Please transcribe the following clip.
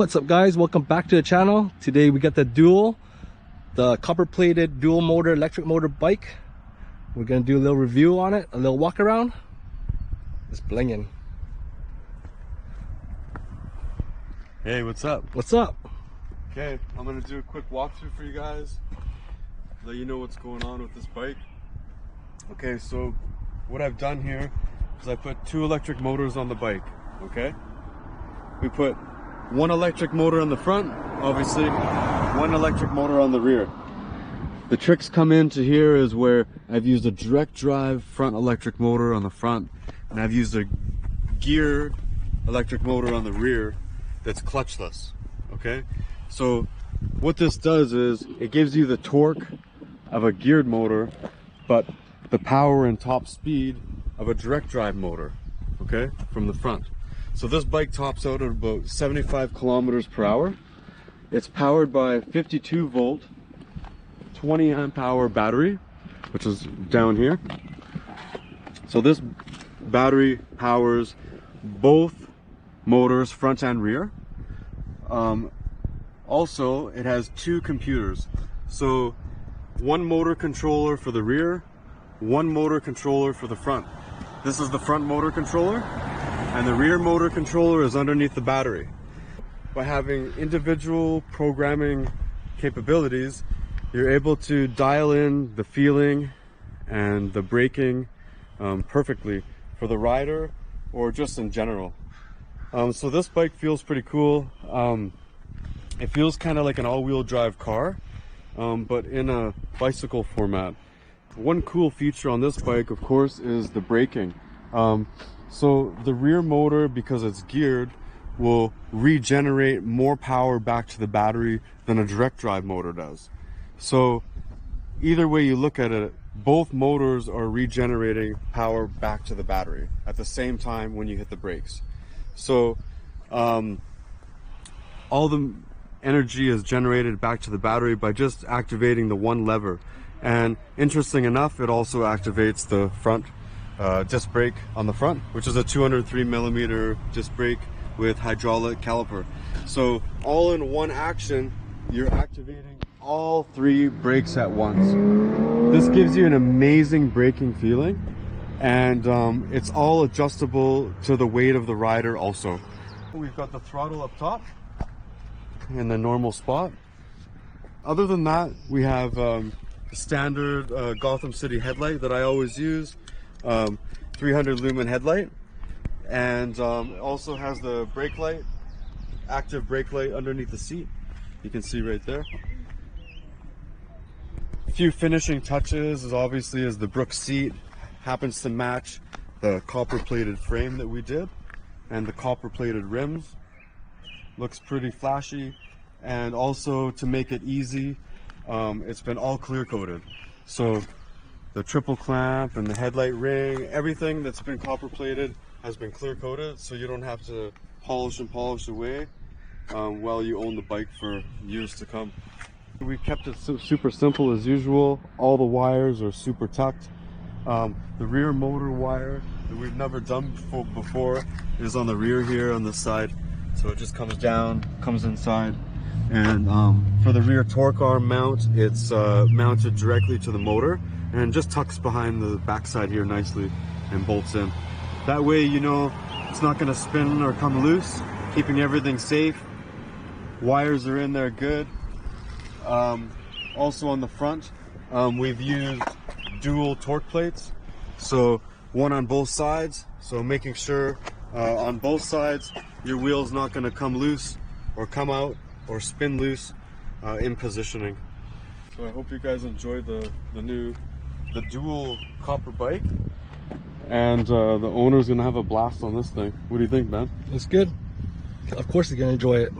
What's up guys, welcome back to the channel. Today we got the copper plated dual motor electric motor bike. We're gonna do a little review on it, a little walk around. It's blinging. Hey, what's up? What's up? Okay, I'm gonna do a quick walkthrough for you guys, let you know what's going on with this bike. Okay, so what I've done here is I put two electric motors on the bike. Okay, we put one electric motor on the front, obviously, one electric motor on the rear. The tricks come into here is where I've used a direct drive front electric motor on the front, and I've used a geared electric motor on the rear that's clutchless. Okay, so what this does is it gives you the torque of a geared motor, but the power and top speed of a direct drive motor, okay, from the front. So this bike tops out at about 75 kilometers per hour. It's powered by a 52 volt, 20 amp hour battery, which is down here. So this battery powers both motors, front and rear. Also, it has two computers. So one motor controller for the rear, one motor controller for the front. This is the front motor controller, and the rear motor controller is underneath the battery. By having individual programming capabilities, you're able to dial in the feeling and the braking perfectly for the rider or just in general. So this bike feels pretty cool. It feels kind of like an all-wheel drive car, but in a bicycle format. One cool feature on this bike, of course, is the braking. So the rear motor, because it's geared, will regenerate more power back to the battery than a direct drive motor does. So either way you look at it, both motors are regenerating power back to the battery at the same time when you hit the brakes. So all the energy is generated back to the battery by just activating the one lever. And interesting enough, it also activates the front disc brake on the front, which is a 203 millimeter disc brake with hydraulic caliper. So all in one action, you're activating all three brakes at once. This gives you an amazing braking feeling, and it's all adjustable to the weight of the rider also. We've got the throttle up top in the normal spot. Other than that, we have standard Gotham City headlight that I always use, 300 lumen headlight, and it also has the brake light, active brake light underneath the seat. You can see right there. A few finishing touches is obviously the Brooks seat happens to match the copper plated frame that we did, and the copper plated rims. Looks pretty flashy, and also to make it easy, it's been all clear coated. So the triple clamp and the headlight ring, everything that's been copper plated has been clear coated, so you don't have to polish and polish away while you own the bike for years to come. We kept it super simple as usual. All the wires are super tucked. The rear motor wire that we've never done before is on the rear here on this side. So it just comes down, comes inside. And for the rear torque arm mount, it's mounted directly to the motor and just tucks behind the backside here nicely and bolts in. That way, you know, it's not gonna spin or come loose, keeping everything safe. Wires are in there good. Also on the front, we've used dual torque plates. So one on both sides, so making sure on both sides your wheel's not gonna come loose or come out or spin loose in positioning. So I hope you guys enjoyed the dual copper bike, and the owner's gonna have a blast on this thing. What do you think, Ben? It's good. Of course they're gonna enjoy it.